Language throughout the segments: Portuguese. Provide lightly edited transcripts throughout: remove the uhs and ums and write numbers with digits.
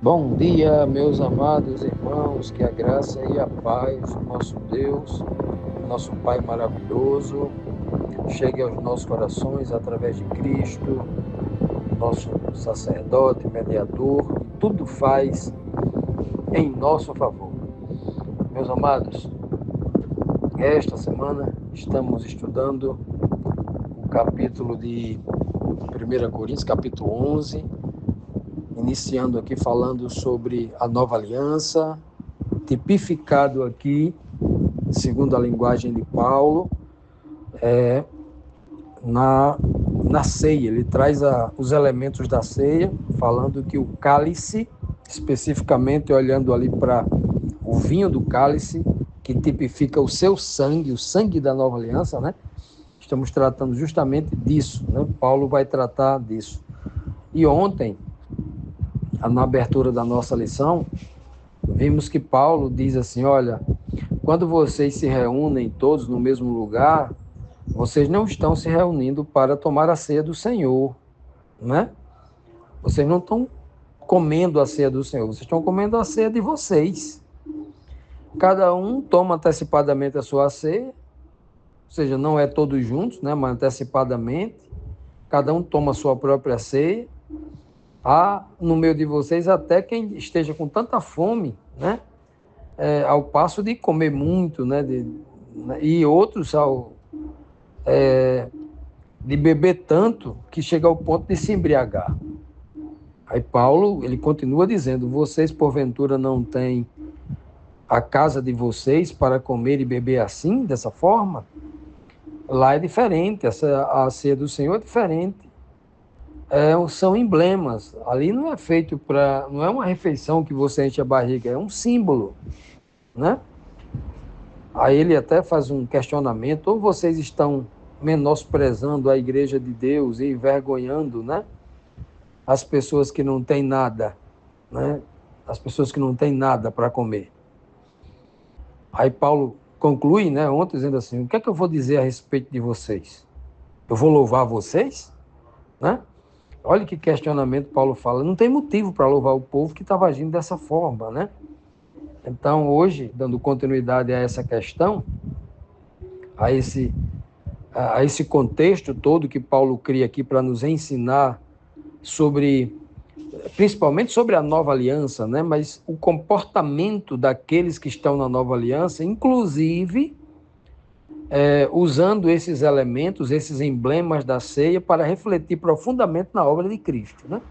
Bom dia, meus amados irmãos, que a graça e a paz do nosso Deus, nosso Pai maravilhoso, chegue aos nossos corações através de Cristo, nosso sacerdote, mediador, que tudo faz em nosso favor. Meus amados, esta semana estamos estudando o capítulo de 1 Coríntios, capítulo 11, iniciando aqui falando sobre a nova aliança, tipificado aqui, segundo a linguagem de Paulo, na ceia. Ele traz os elementos da ceia, falando que o cálice, especificamente olhando ali para o vinho do cálice, que tipifica o seu sangue, o sangue da nova aliança, né? Estamos tratando justamente disso, né? Paulo vai tratar disso. E ontem, na abertura da nossa lição, vimos que Paulo diz assim, olha, quando vocês se reúnem todos no mesmo lugar, vocês não estão se reunindo para tomar a ceia do Senhor, né? Vocês não estão comendo a ceia do Senhor, vocês estão comendo a ceia de vocês. Cada um toma antecipadamente a sua ceia, ou seja, não é todos juntos, né? Mas antecipadamente, cada um toma a sua própria ceia. Há no meio de vocês até quem esteja com tanta fome, né? Ao passo de comer muito, né? E outros de beber tanto que chega ao ponto de se embriagar. Aí Paulo, ele continua dizendo, vocês porventura não têm a casa de vocês para comer e beber assim, dessa forma? Lá é diferente, a ceia do Senhor é diferente. São emblemas. Ali não é feito para, não é uma refeição que você enche a barriga, é um símbolo, né? Aí ele até faz um questionamento, ou vocês estão menosprezando a igreja de Deus e envergonhando, né, as pessoas que não têm nada, né? As pessoas que não têm nada para comer. Aí Paulo conclui, né, ontem dizendo assim, o que é que eu vou dizer a respeito de vocês? Eu vou louvar vocês? Né? Olha que questionamento Paulo fala. Não tem motivo para louvar o povo que estava agindo dessa forma, né? Então, hoje, dando continuidade a essa questão, a esse, a esse contexto todo que Paulo cria aqui para nos ensinar sobre, principalmente sobre a nova aliança, né? Mas o comportamento daqueles que estão na nova aliança, inclusive usando esses elementos, esses emblemas da ceia para refletir profundamente na obra de Cristo, né?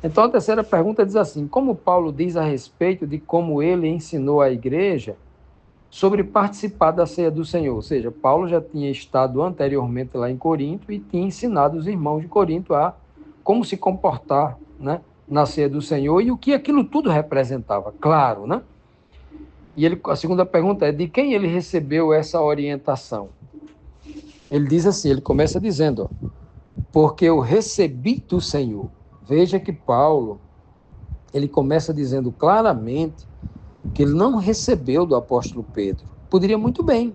Então a terceira pergunta diz assim, como Paulo diz a respeito de como ele ensinou a igreja sobre participar da ceia do Senhor, ou seja, Paulo já tinha estado anteriormente lá em Corinto e tinha ensinado os irmãos de Corinto a como se comportar, né, na ceia do Senhor e o que aquilo tudo representava, claro, né? E a segunda pergunta é, de quem ele recebeu essa orientação? Ele diz assim, ele começa dizendo, ó, porque eu recebi do Senhor. Veja que Paulo, ele começa dizendo claramente que ele não recebeu do apóstolo Pedro. Poderia muito bem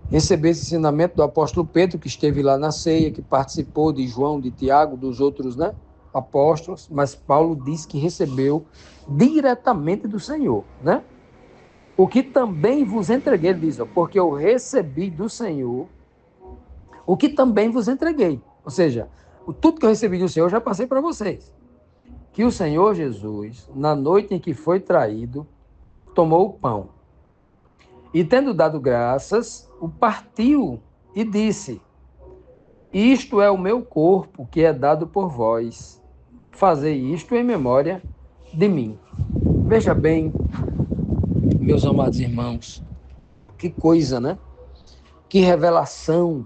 receber esse ensinamento do apóstolo Pedro, que esteve lá na ceia, que participou de João, de Tiago, dos outros, né, apóstolos, mas Paulo diz que recebeu diretamente do Senhor, né? O que também vos entreguei, ele diz, ó, porque eu recebi do Senhor o que também vos entreguei. Ou seja, tudo que eu recebi do Senhor eu já passei para vocês. Que o Senhor Jesus, na noite em que foi traído, tomou o pão. E tendo dado graças, o partiu e disse, isto é o meu corpo que é dado por vós. Fazei isto em memória de mim. Veja bem, meus amados irmãos, que coisa, né? Que revelação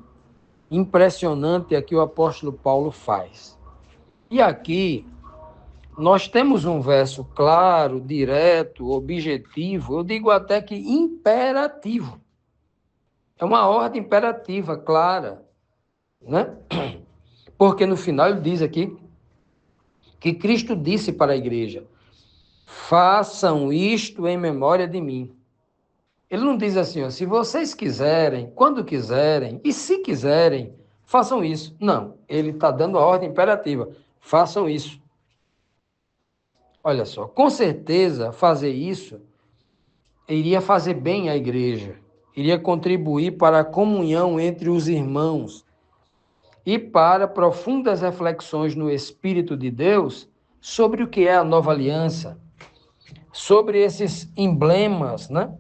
impressionante é que o apóstolo Paulo faz. E aqui nós temos um verso claro, direto, objetivo, eu digo até que imperativo. É uma ordem imperativa, clara, né? Porque no final ele diz aqui que Cristo disse para a igreja, façam isto em memória de mim. Ele não diz assim, ó, se vocês quiserem, quando quiserem, e se quiserem, façam isso. Não, ele está dando a ordem imperativa, façam isso. Olha só, com certeza fazer isso iria fazer bem à igreja, iria contribuir para a comunhão entre os irmãos e para profundas reflexões no Espírito de Deus sobre o que é a nova aliança, sobre esses emblemas, né,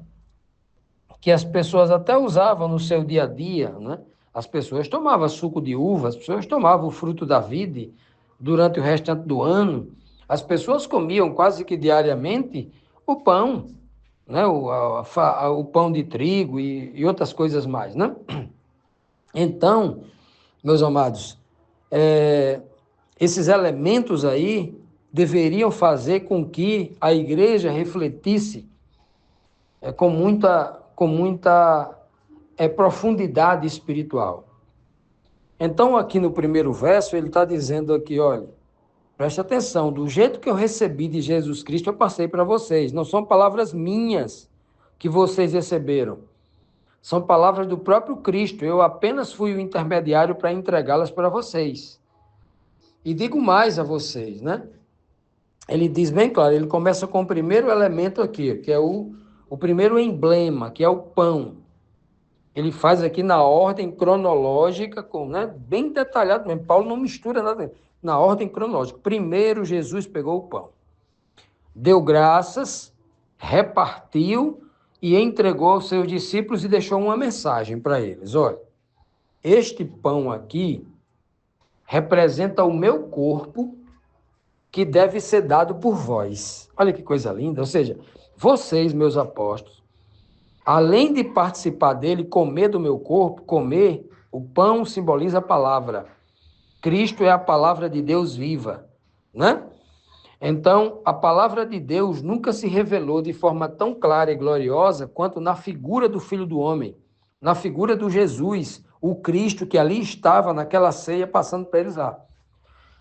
que as pessoas até usavam no seu dia a dia, né? As pessoas tomavam suco de uva, as pessoas tomavam o fruto da vide durante o restante do ano, as pessoas comiam quase que diariamente o pão, né? O pão de trigo e outras coisas mais, né? Então, meus amados, esses elementos aí deveriam fazer com que a igreja refletisse com muita profundidade espiritual. Então, aqui no primeiro verso, ele está dizendo aqui, olha, preste atenção, do jeito que eu recebi de Jesus Cristo, eu passei para vocês. Não são palavras minhas que vocês receberam. São palavras do próprio Cristo. Eu apenas fui o intermediário para entregá-las para vocês. E digo mais a vocês, né? Ele diz bem claro, ele começa com o primeiro elemento aqui, que é o primeiro emblema, que é o pão. Ele faz aqui na ordem cronológica, né, bem detalhado mesmo. Paulo não mistura nada, na ordem cronológica. Primeiro, Jesus pegou o pão, deu graças, repartiu e entregou aos seus discípulos e deixou uma mensagem para eles. Olha, este pão aqui representa o meu corpo que deve ser dado por vós. Olha que coisa linda. Ou seja, vocês, meus apóstolos, além de participar dele, comer do meu corpo, comer, o pão simboliza a palavra. Cristo é a palavra de Deus viva, né? Então, a palavra de Deus nunca se revelou de forma tão clara e gloriosa quanto na figura do Filho do Homem, na figura do Jesus, o Cristo que ali estava naquela ceia passando para eles lá.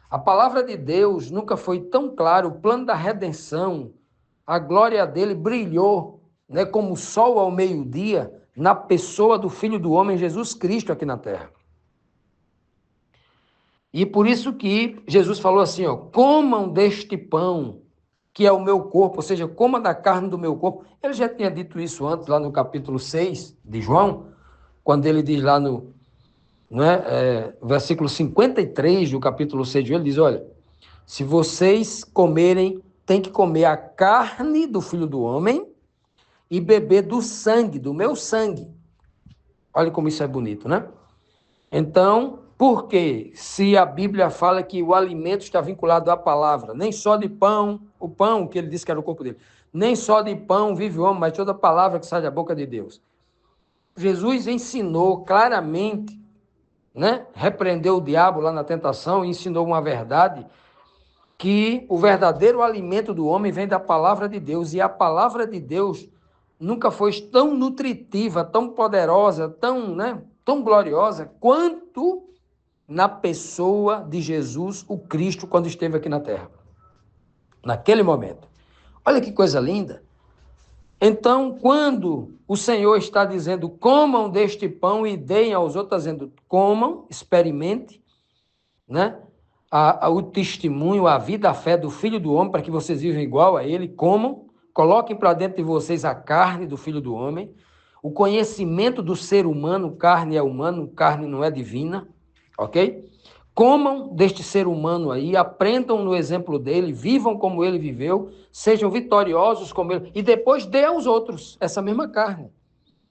A palavra de Deus nunca foi tão clara, o plano da redenção, a glória dele brilhou, né, como o sol ao meio-dia, na pessoa do Filho do Homem, Jesus Cristo, aqui na terra. E por isso que Jesus falou assim, ó, comam deste pão, que é o meu corpo, ou seja, coma da carne do meu corpo. Ele já tinha dito isso antes, lá no capítulo 6 de João, quando ele diz lá no versículo 53 do capítulo 6 de João, ele diz, olha, se vocês comerem, tem que comer a carne do Filho do Homem e beber do sangue, do meu sangue. Olha como isso é bonito, né? Então, por quê? Se a Bíblia fala que o alimento está vinculado à palavra, nem só de pão, o pão que ele disse que era o corpo dele, nem só de pão vive o homem, mas toda palavra que sai da boca de Deus. Jesus ensinou claramente, né? Repreendeu o diabo lá na tentação e ensinou uma verdade, que o verdadeiro alimento do homem vem da palavra de Deus, e a palavra de Deus nunca foi tão nutritiva, tão poderosa, tão gloriosa, quanto na pessoa de Jesus, o Cristo, quando esteve aqui na terra. Naquele momento. Olha que coisa linda. Então, quando o Senhor está dizendo, comam deste pão e deem aos outros, está dizendo, comam, experimente, né? O testemunho, a vida, a fé do Filho do Homem, para que vocês vivam igual a Ele, comam, coloquem para dentro de vocês a carne do Filho do Homem, o conhecimento do ser humano, carne é humano, carne não é divina, ok? Comam deste ser humano aí, aprendam no exemplo dele, vivam como ele viveu, sejam vitoriosos como ele, e depois dê aos outros essa mesma carne.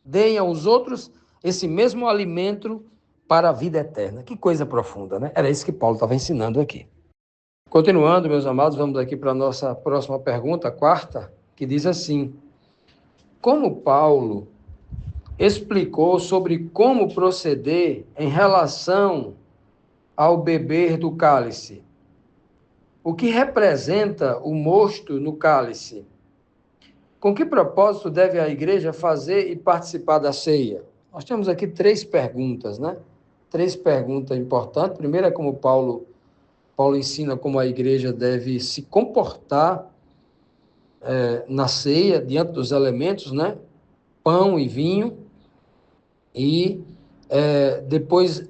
Deem aos outros esse mesmo alimento para a vida eterna. Que coisa profunda, né? Era isso que Paulo estava ensinando aqui. Continuando, meus amados, vamos aqui para a nossa próxima pergunta, a quarta, que diz assim: como Paulo explicou sobre como proceder em relação ao beber do cálice? O que representa o mosto no cálice? Com que propósito deve a igreja fazer e participar da ceia? Nós temos aqui 3 perguntas, né? 3 perguntas importantes. Primeiro é como Paulo ensina como a igreja deve se comportar na ceia, diante dos elementos, né? Pão e vinho. E depois,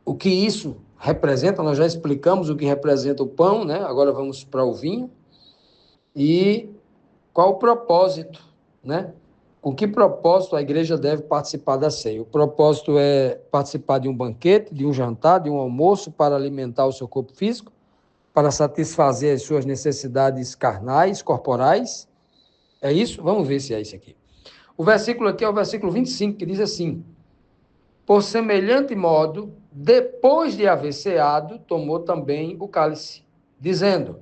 o que isso representa, nós já explicamos o que representa o pão, né? Agora vamos para o vinho. E qual o propósito, né? Com que propósito a igreja deve participar da ceia? O propósito é participar de um banquete, de um jantar, de um almoço para alimentar o seu corpo físico, para satisfazer as suas necessidades carnais, corporais. É isso? Vamos ver se é isso aqui. O versículo aqui é o versículo 25, que diz assim: por semelhante modo, depois de haver ceado, tomou também o cálice, dizendo: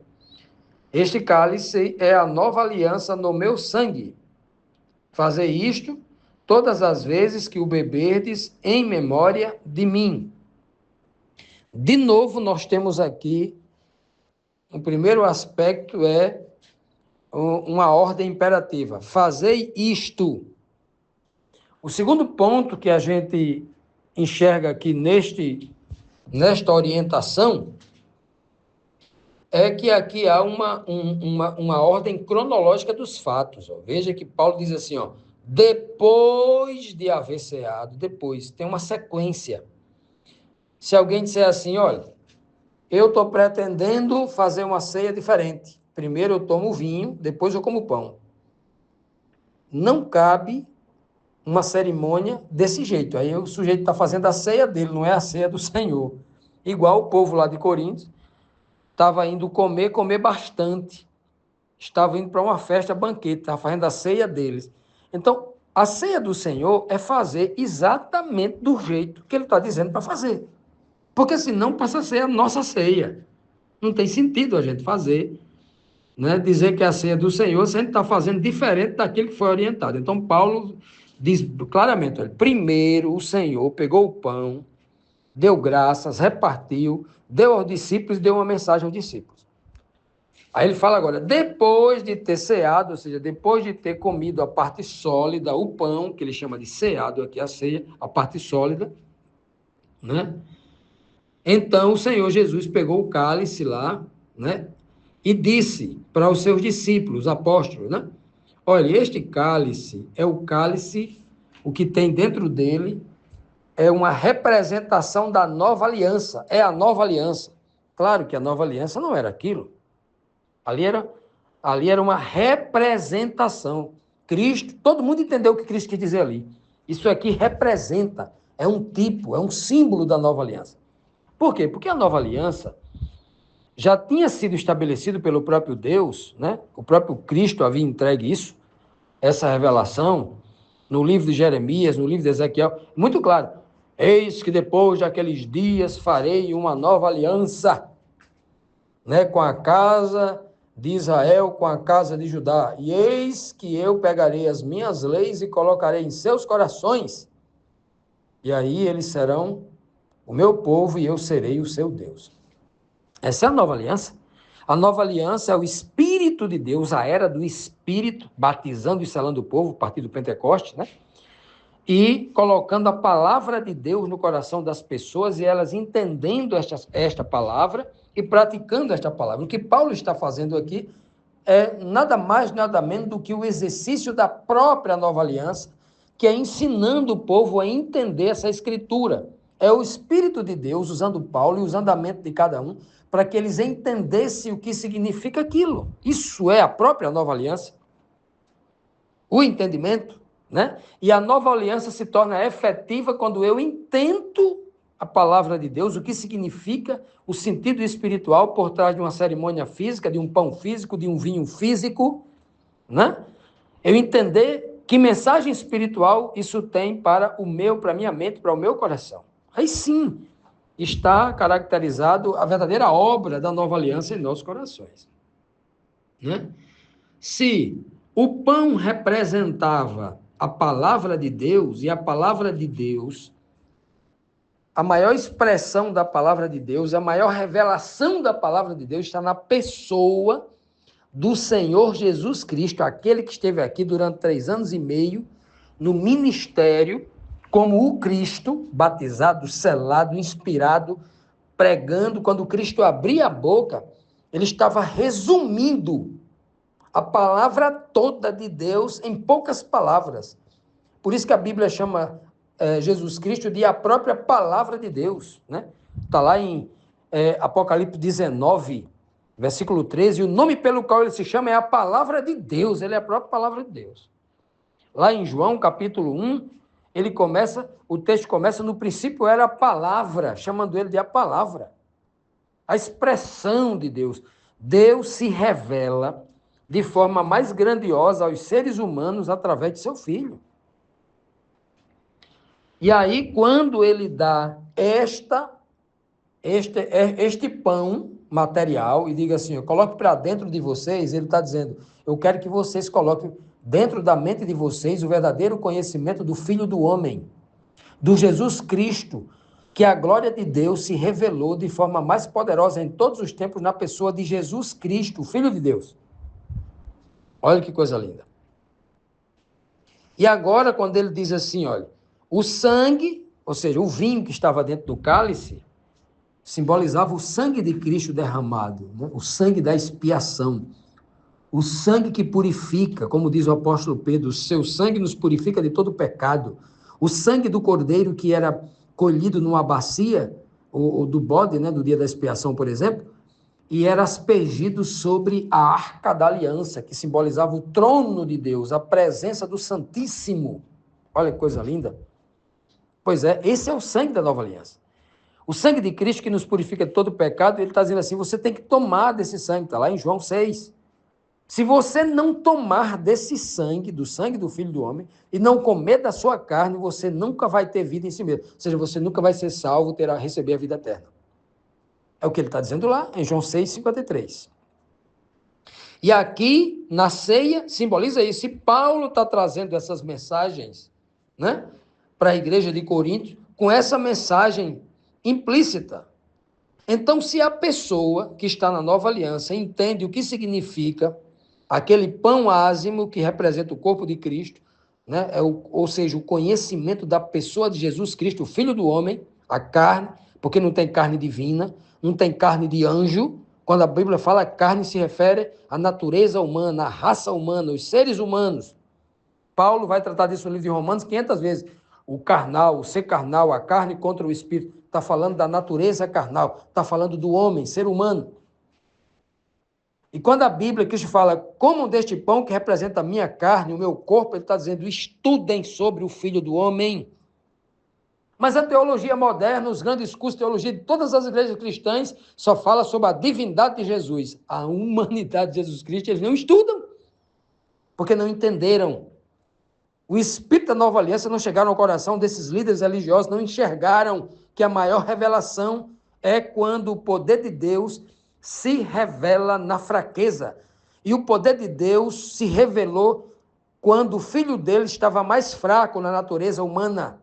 este cálice é a nova aliança no meu sangue. Fazei isto todas as vezes que o beberdes em memória de mim. De novo, nós temos aqui, o primeiro aspecto é uma ordem imperativa. Fazei isto. O segundo ponto que a gente enxerga aqui nesta orientação é que aqui há uma ordem cronológica dos fatos. Ó. Veja que Paulo diz assim, ó, depois de haver ceado, depois, tem uma sequência. Se alguém disser assim, olha, eu estou pretendendo fazer uma ceia diferente. Primeiro eu tomo vinho, depois eu como pão. Não cabe uma cerimônia desse jeito. Aí o sujeito está fazendo a ceia dele, não é a ceia do Senhor. Igual o povo lá de Corinto estava indo comer bastante. Estava indo para uma festa, banquete, estava fazendo a ceia deles. Então, a ceia do Senhor é fazer exatamente do jeito que ele está dizendo para fazer. Porque senão passa a ser a nossa ceia. Não tem sentido a gente fazer, né? Dizer que é a ceia do Senhor, se a gente está fazendo diferente daquilo que foi orientado. Então, Paulo diz claramente, olha, primeiro o Senhor pegou o pão, deu graças, repartiu, deu aos discípulos e deu uma mensagem aos discípulos. Aí ele fala agora, depois de ter ceado, ou seja, depois de ter comido a parte sólida, o pão, que ele chama de ceado aqui, a ceia, a parte sólida, né? Então o Senhor Jesus pegou o cálice lá, né? E disse para os seus discípulos, os apóstolos, né? Olha, este cálice é o cálice, o que tem dentro dele é uma representação da nova aliança, é a nova aliança. Claro que a nova aliança não era aquilo. Ali era uma representação. Cristo, todo mundo entendeu o que Cristo quis dizer ali. Isso aqui representa, é um tipo, é um símbolo da nova aliança. Por quê? Porque a nova aliança já tinha sido estabelecido pelo próprio Deus, né? O próprio Cristo havia entregue isso, essa revelação, no livro de Jeremias, no livro de Ezequiel, muito claro. Eis que depois daqueles dias farei uma nova aliança, né, com a casa de Israel, com a casa de Judá. E eis que eu pegarei as minhas leis e colocarei em seus corações. E aí eles serão o meu povo e eu serei o seu Deus. Essa é a nova aliança. A nova aliança é o Espírito de Deus, a era do Espírito, batizando e selando o povo, a partir do Pentecostes, né? E colocando a palavra de Deus no coração das pessoas e elas entendendo esta palavra e praticando esta palavra. O que Paulo está fazendo aqui é nada mais, nada menos do que o exercício da própria nova aliança, que é ensinando o povo a entender essa escritura. É o Espírito de Deus usando Paulo e usando a mente de cada um para que eles entendessem o que significa aquilo. Isso é a própria nova aliança. O entendimento, né? E a nova aliança se torna efetiva quando eu entendo a palavra de Deus, o que significa o sentido espiritual por trás de uma cerimônia física, de um pão físico, de um vinho físico, né? Eu entender que mensagem espiritual isso tem para a minha mente, para o meu coração. Aí sim está caracterizado a verdadeira obra da nova aliança em nossos corações, né? Se o pão representava a palavra de Deus, e a palavra de Deus, a maior expressão da palavra de Deus, a maior revelação da palavra de Deus está na pessoa do Senhor Jesus Cristo, aquele que esteve aqui durante 3 anos e meio, no ministério, como o Cristo, batizado, selado, inspirado, pregando. Quando Cristo abria a boca, ele estava resumindo a palavra toda de Deus em poucas palavras. Por isso que a Bíblia chama Jesus Cristo de a própria palavra de Deus, né? Está lá em Apocalipse 19, Versículo 13, o nome pelo qual ele se chama é a palavra de Deus, ele é a própria palavra de Deus. Lá em João, capítulo 1, o texto começa, no princípio era a palavra, chamando ele de a palavra. A expressão de Deus. Deus se revela de forma mais grandiosa aos seres humanos através de seu Filho. E aí, quando ele dá este pão material e diga assim, eu coloque para dentro de vocês, ele está dizendo, eu quero que vocês coloquem dentro da mente de vocês o verdadeiro conhecimento do Filho do Homem, do Jesus Cristo, que a glória de Deus se revelou de forma mais poderosa em todos os tempos na pessoa de Jesus Cristo, o Filho de Deus. Olha que coisa linda. E agora, quando ele diz assim, olha, o sangue, ou seja, o vinho que estava dentro do cálice, simbolizava o sangue de Cristo derramado, né? O sangue da expiação, o sangue que purifica, como diz o apóstolo Pedro, o seu sangue nos purifica de todo pecado, o sangue do cordeiro que era colhido numa bacia, ou do bode, né, do dia da expiação, por exemplo, e era aspergido sobre a arca da aliança, que simbolizava o trono de Deus, a presença do Santíssimo. Olha que coisa linda. Pois é, esse é o sangue da nova aliança. O sangue de Cristo que nos purifica de todo pecado, ele está dizendo assim, você tem que tomar desse sangue, está lá em João 6. Se você não tomar desse sangue, do sangue do Filho do Homem, e não comer da sua carne, você nunca vai ter vida em si mesmo. Ou seja, você nunca vai ser salvo, receber a vida eterna. É o que ele está dizendo lá, em João 6,53. E aqui, na ceia, simboliza isso. E Paulo está trazendo essas mensagens, né, para a igreja de Corinto, com essa mensagem implícita. Então, se a pessoa que está na nova aliança entende o que significa aquele pão ázimo que representa o corpo de Cristo, né, ou seja, o conhecimento da pessoa de Jesus Cristo, o Filho do Homem, a carne, porque não tem carne divina, não tem carne de anjo. Quando a Bíblia fala carne, se refere à natureza humana, à raça humana, os seres humanos. Paulo vai tratar disso no livro de Romanos 500 vezes. O carnal, o ser carnal, a carne contra o espírito. Está falando da natureza carnal, está falando do homem, ser humano. E quando a Bíblia, Cristo fala, comam deste pão que representa a minha carne, o meu corpo, ele está dizendo, estudem sobre o Filho do Homem. Mas a teologia moderna, os grandes cursos de teologia de todas as igrejas cristãs, só fala sobre a divindade de Jesus. A humanidade de Jesus Cristo, eles não estudam, porque não entenderam. O Espírito da Nova Aliança não chegaram ao coração desses líderes religiosos, não enxergaram que a maior revelação é quando o poder de Deus se revela na fraqueza. E o poder de Deus se revelou quando o filho dele estava mais fraco na natureza humana.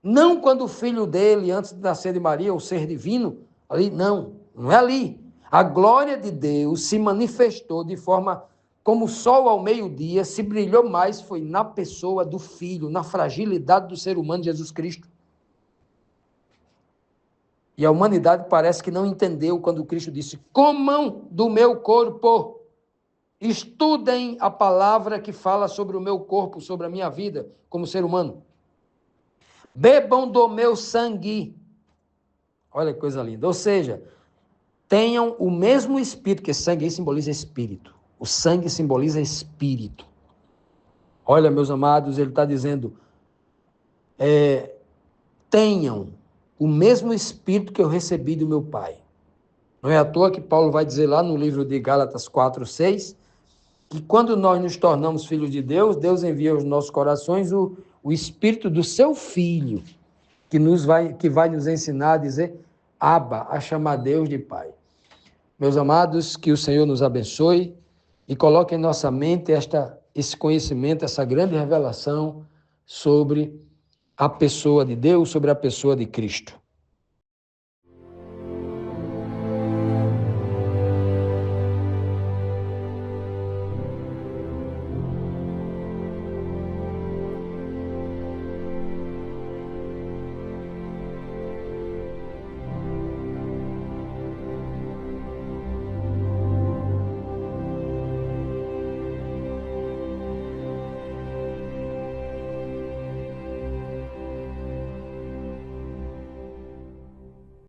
Não quando o filho dele, antes de nascer de Maria, o ser divino, ali, não é ali. A glória de Deus se manifestou de forma como o sol ao meio-dia, se brilhou mais, foi na pessoa do Filho, na fragilidade do ser humano, Jesus Cristo. E a humanidade parece que não entendeu quando Cristo disse, comam do meu corpo, estudem a palavra que fala sobre o meu corpo, sobre a minha vida como ser humano. Bebam do meu sangue. Olha que coisa linda. Ou seja, tenham o mesmo espírito, que sangue aí simboliza espírito. O sangue simboliza espírito. Olha, meus amados, ele está dizendo, tenham o mesmo espírito que eu recebi do meu Pai. Não é à toa que Paulo vai dizer lá no livro de Gálatas 4:6, que quando nós nos tornamos filhos de Deus, Deus envia aos nossos corações o espírito do seu Filho, que vai nos ensinar a dizer Abba, a chamar Deus de Pai. Meus amados, que o Senhor nos abençoe e coloque em nossa mente esse conhecimento, essa grande revelação sobre a pessoa de Deus, sobre a pessoa de Cristo.